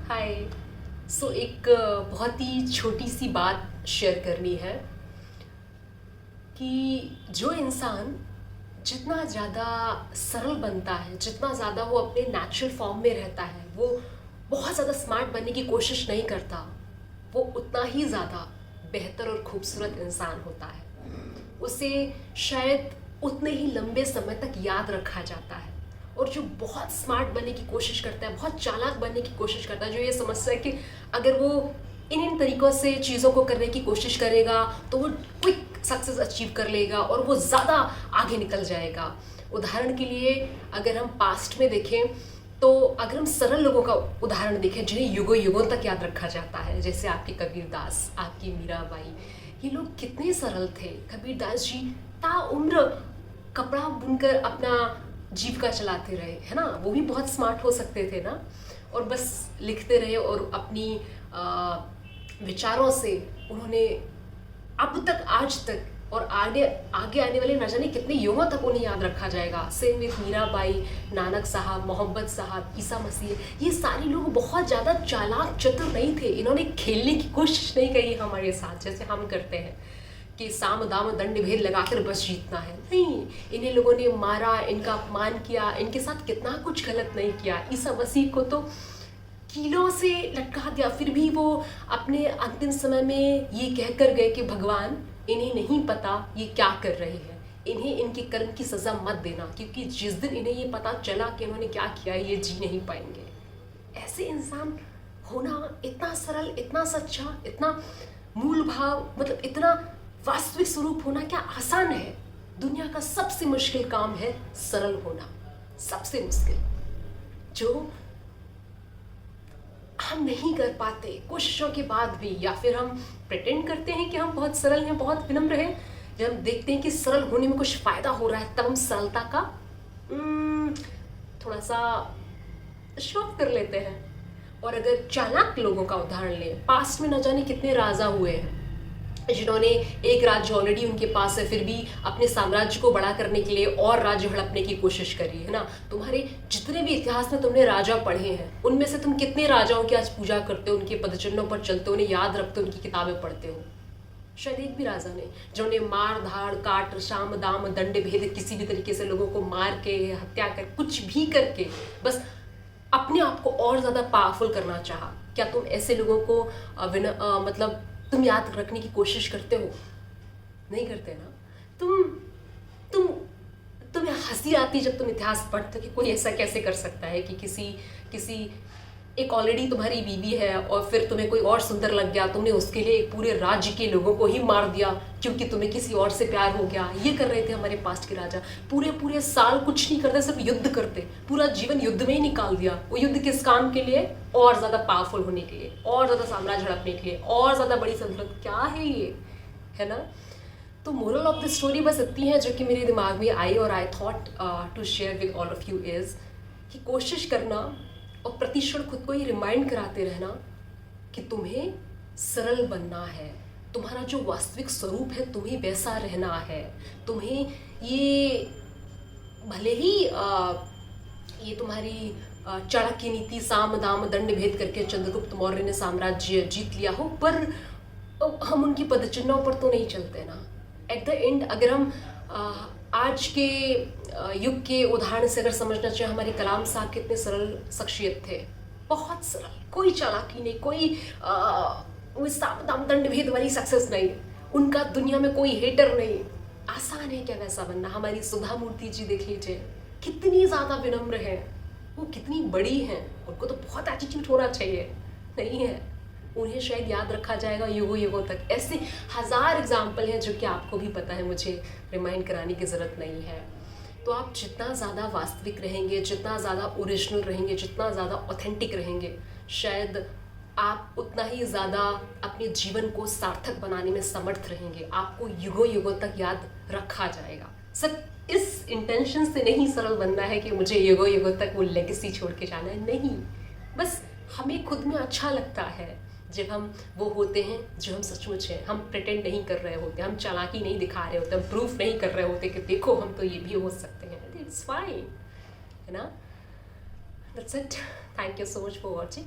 हाय। एक बहुत ही छोटी सी बात शेयर करनी है कि जो इंसान जितना ज़्यादा सरल बनता है, जितना ज़्यादा वो अपने नेचुरल फॉर्म में रहता है, वो बहुत ज़्यादा स्मार्ट बनने की कोशिश नहीं करता, वो उतना ही ज़्यादा बेहतर और खूबसूरत इंसान होता है। उसे शायद उतने ही लंबे समय तक याद रखा जाता है। और जो बहुत स्मार्ट बनने की कोशिश करता है, बहुत चालाक बनने की कोशिश करता है, जो ये समझता है कि अगर वो इन तरीक़ों से चीज़ों को करने की कोशिश करेगा तो वो क्विक सक्सेस अचीव कर लेगा और वो ज़्यादा आगे निकल जाएगा। उदाहरण के लिए अगर हम पास्ट में देखें तो अगर हम सरल लोगों का उदाहरण देखें जिन्हें युगों युगों तक याद रखा जाता है, जैसे आपके कबीरदास, आपकी मीराबाई, ये लोग कितने सरल थे। कबीरदास जी ताउम्र कपड़ा बुनकर अपना जीविका चलाते रहे, है ना। वो भी बहुत स्मार्ट हो सकते थे ना, और बस लिखते रहे और अपनी विचारों से उन्होंने अब तक, आज तक और आगे आगे आने वाले न जाने कितने युगों तक उन्हें याद रखा जाएगा। सेम विथ मीराबाई, नानक साहब, मोहम्मद साहब, ईसा मसीह, ये सारे लोग बहुत ज़्यादा चालाक चतुर नहीं थे। इन्होंने खेलने की कोशिश नहीं करी हमारे साथ जैसे हम करते हैं कि साम दाम दंड भेद लगाकर बस जीतना है। नहीं, इन्हें लोगों ने मारा, इनका अपमान किया, इनके साथ कितना कुछ गलत नहीं किया। ईसा मसीह को तो कीलों से लटका दिया, फिर भी वो अपने अंतिम समय में ये कह कर गए कि भगवान, इन्हें नहीं पता ये क्या कर रहे हैं, इन्हें इनके कर्म की सज़ा मत देना, क्योंकि जिस दिन इन्हें ये पता चला कि इन्होंने क्या किया ये जी नहीं पाएंगे। ऐसे इंसान होना, इतना सरल, इतना सच्चा, इतना मूल भाव, मतलब इतना वास्तविक स्वरूप होना क्या आसान है। दुनिया का सबसे मुश्किल काम है सरल होना, सबसे मुश्किल, जो हम नहीं कर पाते कोशिशों के बाद भी, या फिर हम प्रिटेंड करते हैं कि हम बहुत सरल हैं, बहुत विनम्र हैं। जब हम देखते हैं कि सरल होने में कुछ फ़ायदा हो रहा है, तब हम सरलता का थोड़ा सा शो ऑफ कर लेते हैं। और अगर चालाक लोगों का उदाहरण लें, पास्ट में न जाने कितने राजा हुए हैं जिन्होंने एक राज्य ऑलरेडी उनके पास है, फिर भी अपने साम्राज्य को बड़ा करने के लिए और राज्य हड़पने की कोशिश करी, है ना। तुम्हारे जितने भी इतिहास में तुमने राजा पढ़े हैं, उनमें से तुम कितने राजाओं की आज पूजा करते हो, उनके पदचिन्हों पर चलते हो, उन्हें याद रखते हो, उनकी किताबें पढ़ते हो। शायद एक भी राजा ने जिन्होंने मार धाड़ काट शाम दाम दंड भेद किसी भी तरीके से लोगों को मार के, हत्या कर, कुछ भी करके बस अपने आप को और ज़्यादा पावरफुल करना चाहा। क्या तुम ऐसे लोगों को मतलब तुम याद रखने की कोशिश करते हो? नहीं करते ना। तुम तुम्हें हंसी आती जब तुम इतिहास पढ़ते हो कि कोई ऐसा कैसे कर सकता है कि किसी एक ऑलरेडी तुम्हारी बीवी है और फिर तुम्हें कोई और सुंदर लग गया, तुमने उसके लिए एक पूरे राज्य के लोगों को ही मार दिया क्योंकि तुम्हें किसी और से प्यार हो गया। ये कर रहे थे हमारे पास्ट के राजा। पूरे साल कुछ नहीं करते, सिर्फ युद्ध करते, पूरा जीवन युद्ध में ही निकाल दिया। वो युद्ध किस काम के लिए? और ज़्यादा पावरफुल होने के लिए, और ज़्यादा साम्राज्य हड़पने के लिए, और ज़्यादा बड़ी सल्तनत। क्या है ये, है ना। तो मोरल ऑफ द स्टोरी बस इतनी है जो कि मेरे दिमाग में आई और I thought to share with all of you is कि कोशिश करना और प्रतिक्षण खुद को ये रिमाइंड कराते रहना कि तुम्हें सरल बनना है। तुम्हारा जो वास्तविक स्वरूप है तुम्हें वैसा रहना है। तुम्हें ये भले ही ये तुम्हारी चाणक्य नीति साम दाम दंड भेद करके चंद्रगुप्त मौर्य ने साम्राज्य जीत लिया हो, पर हम उनकी पदचिन्हों पर तो नहीं चलते ना। एट द एंड अगर हम आज के युग के उदाहरण से अगर समझना चाहिए, हमारे कलाम साहब कितने सरल शख्सियत थे, बहुत सरल, कोई चालाकी नहीं, कोई साम दाम दंड भेद वाली सक्सेस नहीं, उनका दुनिया में कोई हेटर नहीं। आसान है क्या वैसा बनना? हमारी सुधा मूर्ति जी देख लीजिए, कितनी ज़्यादा विनम्र है, वो कितनी बड़ी हैं, उनको तो बहुत एटीट्यूड होना चाहिए, नहीं है। उन्हें शायद याद रखा जाएगा युगों युगों तक। ऐसे हज़ार एग्जाम्पल हैं जो कि आपको भी पता है, मुझे रिमाइंड कराने की ज़रूरत नहीं है। तो आप जितना ज़्यादा वास्तविक रहेंगे, जितना ज़्यादा ओरिजिनल रहेंगे, जितना ज़्यादा ऑथेंटिक रहेंगे, शायद आप उतना ही ज़्यादा अपने जीवन को सार्थक बनाने में समर्थ रहेंगे। आपको युगों युगों तक याद रखा जाएगा। सिर्फ इस इंटेंशन से नहीं सरल बनना है कि मुझे युगों युगों तक वो लेगेसी छोड़ के जाना है, नहीं। बस हमें खुद में अच्छा लगता है जब हम वो होते हैं जो हम सचमुच हैं। हम प्रिटेंड नहीं कर रहे होते, हम चालाकी नहीं दिखा रहे होते, हम प्रूफ नहीं कर रहे होते कि देखो हम तो ये भी हो सकते हैं। इट्स फाइन, है ना। That's it. Thank you so much for watching.